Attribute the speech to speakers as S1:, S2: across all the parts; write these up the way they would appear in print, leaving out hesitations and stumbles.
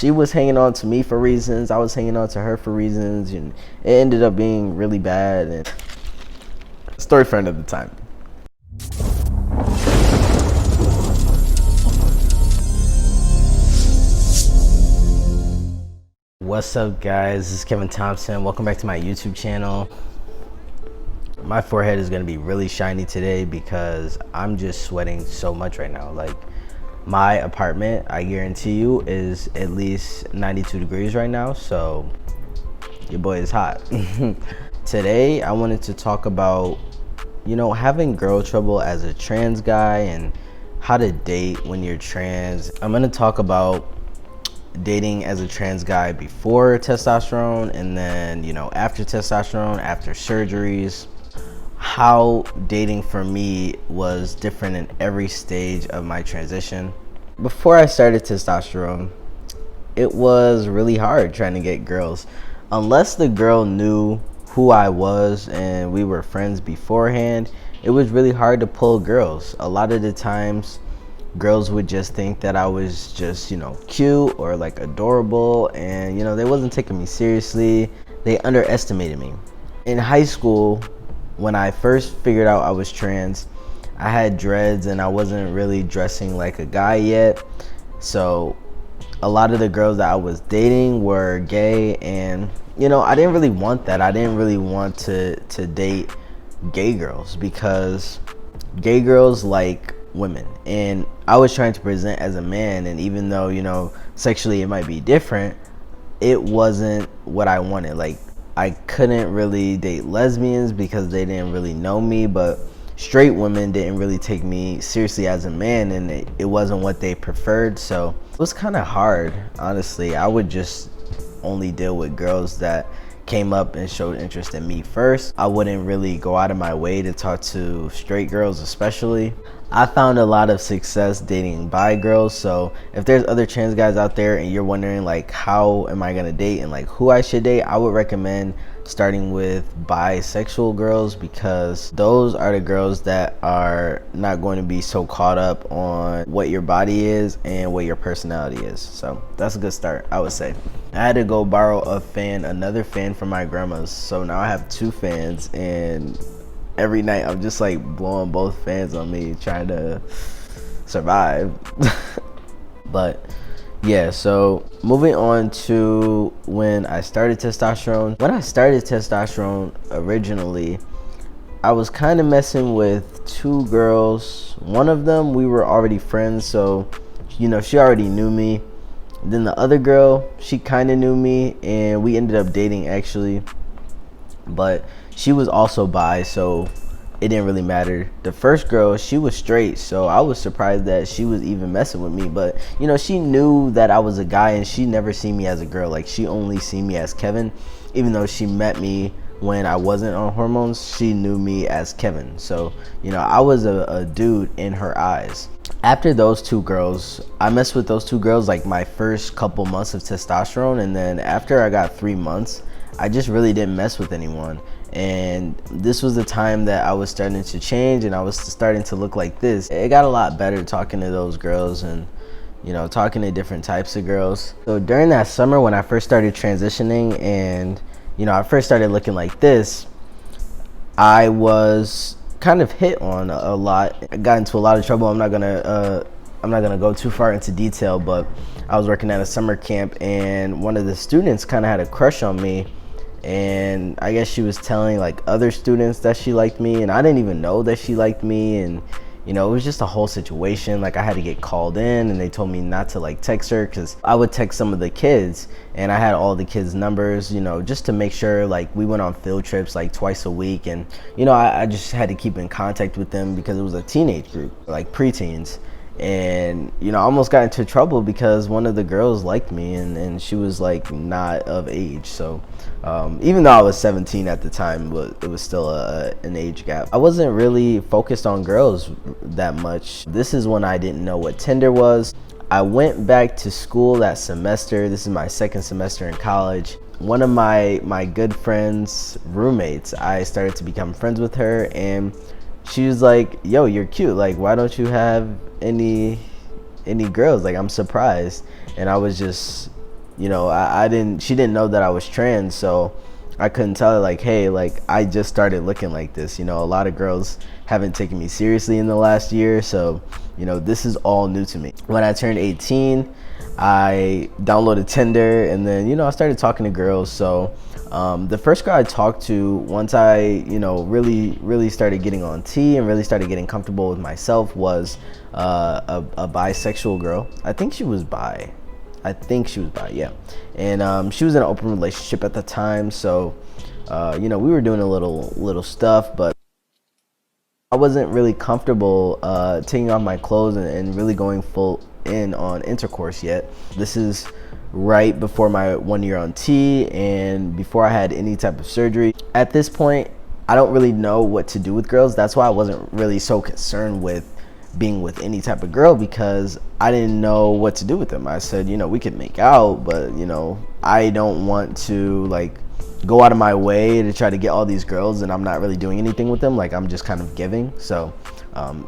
S1: she was hanging on to me for reasons, I was hanging on to her for reasons, and it ended up being really bad. And story friend at the time. What's up, guys? This is Kevin Thompson. Welcome back to my YouTube channel. My forehead is gonna be really shiny today because I'm just sweating so much right now. Like, my apartment, I guarantee you, is at least 92 degrees right now, so your boy is hot. Today, I wanted to talk about, having girl trouble as a trans guy and how to date when you're trans. I'm gonna talk about dating as a trans guy before testosterone and then, after testosterone, after surgeries. How dating for me was different in every stage of my transition. Before I started testosterone, it was really hard trying to get girls. Unless the girl knew who I was and we were friends beforehand, it was really hard to pull girls. A lot of the times, girls would just think that I was just, cute or like adorable, and, they wasn't taking me seriously. They underestimated me. In high school, when I first figured out I was trans, I had dreads and I wasn't really dressing like a guy yet. So a lot of the girls that I was dating were gay, and I didn't really want that. I didn't really want to date gay girls because gay girls like women, and I was trying to present as a man, and even though sexually it might be different, it wasn't what I wanted. Like, I couldn't really date lesbians because they didn't really know me, but straight women didn't really take me seriously as a man, and it wasn't what they preferred. So it was kind of hard, honestly. I would just only deal with girls that came up and showed interest in me first. I wouldn't really go out of my way to talk to straight girls, especially. I found a lot of success dating bi girls, so if there's other trans guys out there and you're wondering like how am I gonna date and like who I should date, I would recommend starting with bisexual girls, because those are the girls that are not going to be so caught up on what your body is and what your personality is. So that's a good start, I would say. I had to go borrow another fan from my grandma's, so now I have two fans, and every night I'm just like blowing both fans on me trying to survive. But yeah, so moving on to when I started testosterone. When I started testosterone originally, I was kind of messing with two girls. One of them, we were already friends, so she already knew me. Then the other girl, she kind of knew me, and we ended up dating actually, but she was also bi, so it didn't really matter. The first girl, she was straight, so I was surprised that she was even messing with me. But she knew that I was a guy, and she never seen me as a girl. Like, she only seen me as Kevin. Even though she met me when I wasn't on hormones, she knew me as Kevin. So I was a dude in her eyes. After those two girls, I messed with those two girls like my first couple months of testosterone, and then after I got 3 months, I just really didn't mess with anyone. And this was the time that I was starting to change, and I was starting to look like this. It got a lot better talking to those girls and talking to different types of girls. So during that summer when I first started transitioning and I first started looking like this, I was kind of hit on a lot. I got into a lot of trouble. I'm not gonna go too far into detail, but I was working at a summer camp, and one of the students kind of had a crush on me, and I guess she was telling like other students that she liked me, and I didn't even know that she liked me. And it was just a whole situation. Like, I had to get called in, and they told me not to like text her, because I would text some of the kids, and I had all the kids' numbers, just to make sure. Like, we went on field trips like twice a week, and I just had to keep in contact with them because it was a teenage group, like preteens. And I almost got into trouble because one of the girls liked me, and she was like not of age. So even though I was 17 at the time, it was still an age gap. I wasn't really focused on girls that much. This is when I didn't know what Tinder was. I went back to school that semester. This is my second semester in college. One of my good friend's roommates, I started to become friends with her, and she was like, yo, you're cute. Like, why don't you have any girls? Like, I'm surprised. And I was just you know, I didn't, she didn't know that I was trans, so I couldn't tell her like, hey, like I just started looking like this. You know, a lot of girls haven't taken me seriously in the last year, so you know, this is all new to me. When I turned 18, I downloaded Tinder, and then, you know, I started talking to girls. So the first girl I talked to, once I, you know, really started getting on T and really started getting comfortable with myself, was a bisexual girl. I think she was bi. Yeah. And she was in an open relationship at the time, so you know, we were doing a little stuff, but I wasn't really comfortable taking off my clothes and really going full in on intercourse yet. This is right before my 1 year on T and before I had any type of surgery. At this point, I don't really know what to do with girls. That's why I wasn't really so concerned with being with any type of girl, because I didn't know what to do with them. I said, you know, we could make out, but you know, I don't want to like go out of my way to try to get all these girls and I'm not really doing anything with them. Like, I'm just kind of giving. So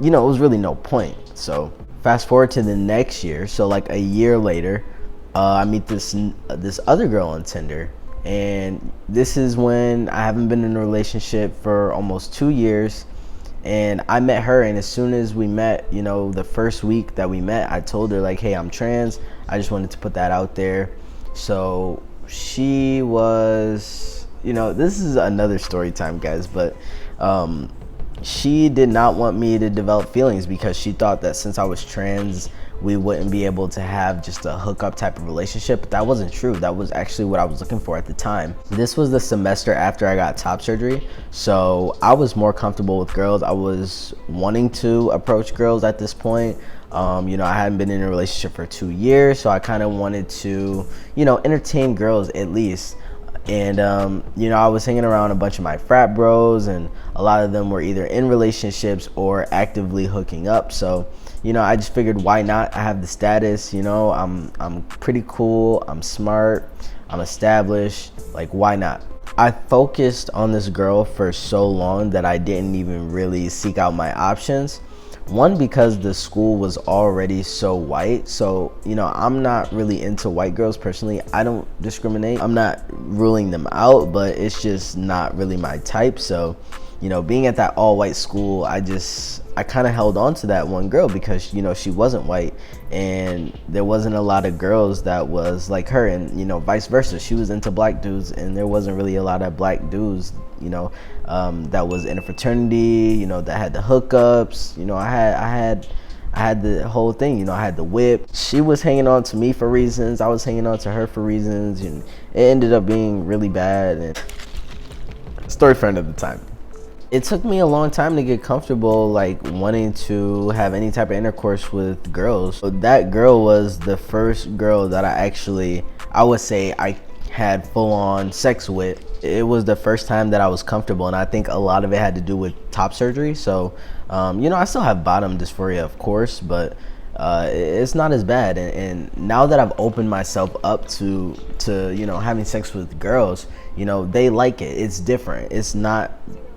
S1: you know, it was really no point. So fast forward to the next year, so like a year later, I meet this other girl on Tinder, and this is when I haven't been in a relationship for almost 2 years. And I met her, and as soon as we met, you know, the first week that we met, I told her like, hey, I'm trans. I just wanted to put that out there. So she was, you know, this is another story time, guys, but she did not want me to develop feelings because she thought that since I was trans, we wouldn't be able to have just a hookup type of relationship. But that wasn't true. That was actually what I was looking for at the time. This was the semester after I got top surgery, so I was more comfortable with girls. I was wanting to approach girls at this point. You know, I hadn't been in a relationship for 2 years, so I kind of wanted to, you know, entertain girls at least. And you know, I was hanging around a bunch of my frat bros, and a lot of them were either in relationships or actively hooking up. So, you know, I just figured, why not? I have the status, you know, I'm pretty cool, I'm smart, I'm established, like, why not? I focused on this girl for so long that I didn't even really seek out my options. One, because the school was already so white. So, you know, I'm not really into white girls personally. I don't discriminate. I'm not ruling them out, but it's just not really my type. So, you know, being at that all white school, I kind of held on to that one girl because, you know, she wasn't white and there wasn't a lot of girls that was like her, and, you know, vice versa. She was into black dudes and there wasn't really a lot of black dudes, you know, that was in a fraternity, you know, that had the hookups. You know, I had the whole thing, you know, I had the whip. She was hanging on to me for reasons, I was hanging on to her for reasons, and it ended up being really bad. And story friend at the time. It took me a long time to get comfortable, like, wanting to have any type of intercourse with girls. So that girl was the first girl that I would say I had full-on sex with. It was the first time that I was comfortable, and I think a lot of it had to do with top surgery. So you know, I still have bottom dysphoria, of course, but it's not as bad. And now that I've opened myself up to you know, having sex with girls, you know, they like it. It's different. It's not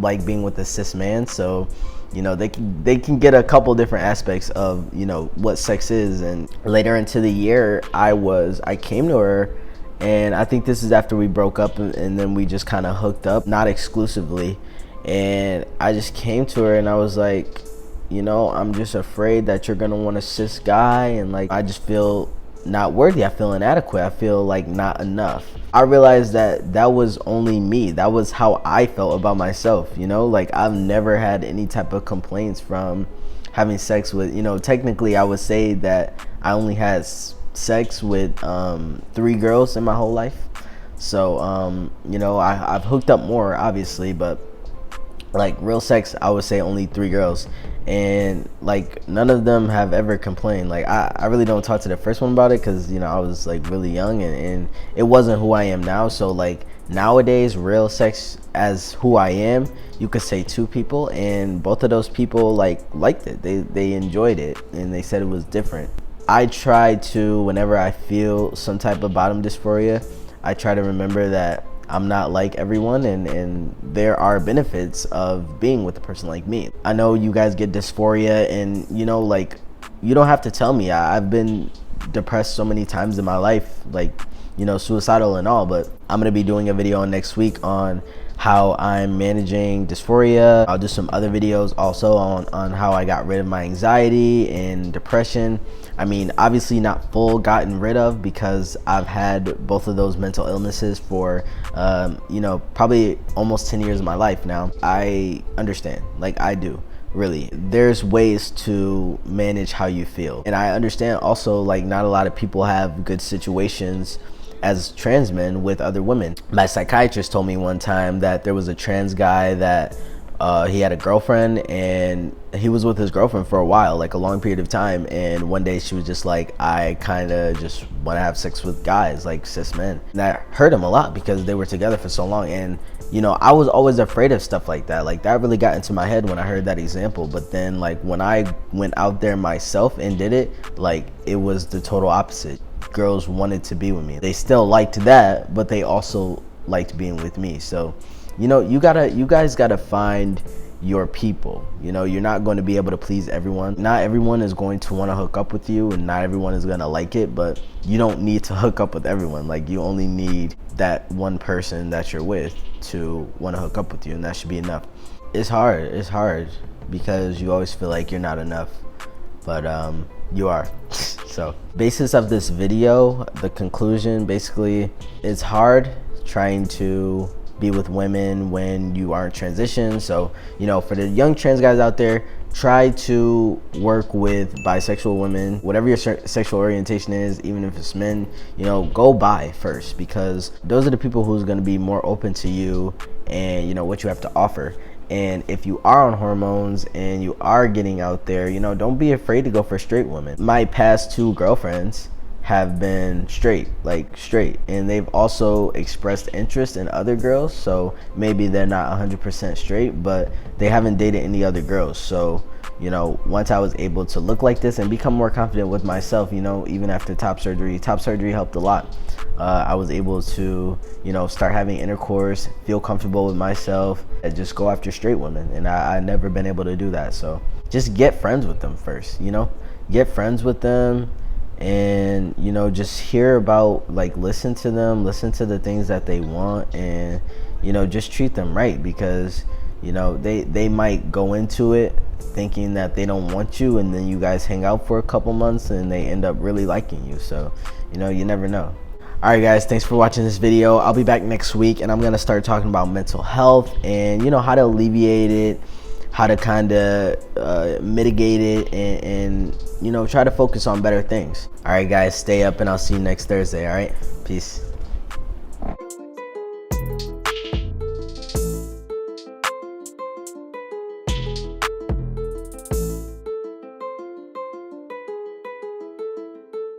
S1: like being with a cis man. So, you know, they can get a couple different aspects of, you know, what sex is. And later into the year, I came to her, and I think this is after we broke up, and then we just kind of hooked up, not exclusively. And I just came to her and I was like, you know, I'm just afraid that you're gonna want a cis guy, and like, I just feel not worthy. I feel inadequate. I feel like not enough. I realized that that was only me. That was how I felt about myself, you know? Like, I've never had any type of complaints from having sex with, you know, technically I would say that I only had sex with 3 girls in my whole life. So you know, I've hooked up more, obviously, but like real sex, I would say only 3 girls, and like none of them have ever complained. Like, I really don't talk to the first one about it because, you know, I was like really young, and it wasn't who I am now. So like nowadays, real sex as who I am, you could say 2 people, and both of those people liked it. They enjoyed it, and they said it was different. I try to, whenever I feel some type of bottom dysphoria, I try to remember that I'm not like everyone, and there are benefits of being with a person like me. I know you guys get dysphoria, and, you know, like, you don't have to tell me. I've been depressed so many times in my life, like, you know, suicidal and all. But I'm gonna be doing a video next week on how I'm managing dysphoria. I'll do some other videos also on how I got rid of my anxiety and depression. I mean, obviously not full gotten rid of, because I've had both of those mental illnesses for you know, probably almost 10 years of my life now. I understand, like, I do. Really, there's ways to manage how you feel, and I understand also, like, not a lot of people have good situations as trans men with other women. My psychiatrist told me one time that there was a trans guy that he had a girlfriend, and he was with his girlfriend for a while, like a long period of time, and one day she was just like, I kind of just want to have sex with guys, like cis men. And that hurt him a lot because they were together for so long. And you know, I was always afraid of stuff like that. Like, that really got into my head when I heard that example. But then, like, when I went out there myself and did it, like, it was the total opposite. Girls wanted to be with me. They still liked that, but they also liked being with me. So, you know, you guys gotta find your people. You know, you're not going to be able to please everyone. Not everyone is going to want to hook up with you, and not everyone is going to like it, but you don't need to hook up with everyone. Like, you only need that one person that you're with to want to hook up with you, and that should be enough. It's hard because you always feel like you're not enough, but you are. So, basis of this video, the conclusion, basically, it's hard trying to be with women when you aren't transitioned. So, you know, for the young trans guys out there, try to work with bisexual women, whatever your sexual orientation is, even if it's men. You know, go bi first, because those are the people who's going to be more open to you and, you know, what you have to offer. And if you are on hormones and you are getting out there, you know, don't be afraid to go for straight women. My past 2 girlfriends have been straight, and they've also expressed interest in other girls. So maybe they're not 100% straight, but they haven't dated any other girls. So, you know, once I was able to look like this and become more confident with myself, you know, even after top surgery helped a lot. I was able to, you know, start having intercourse, feel comfortable with myself, and just go after straight women. And I never been able to do that. So just get friends with them first, you know, get friends with them. And, you know, just hear about, like, listen to them, listen to the things that they want, and, you know, just treat them right, because, you know, they might go into it thinking that they don't want you, and then you guys hang out for a couple months and they end up really liking you. So, you know, you never know. All right, guys, thanks for watching this video. I'll be back next week, and I'm gonna start talking about mental health and, you know, how to alleviate it, how to kind of mitigate it, and you know, try to focus on better things. All right, guys, stay up, and I'll see you next Thursday. All right, peace.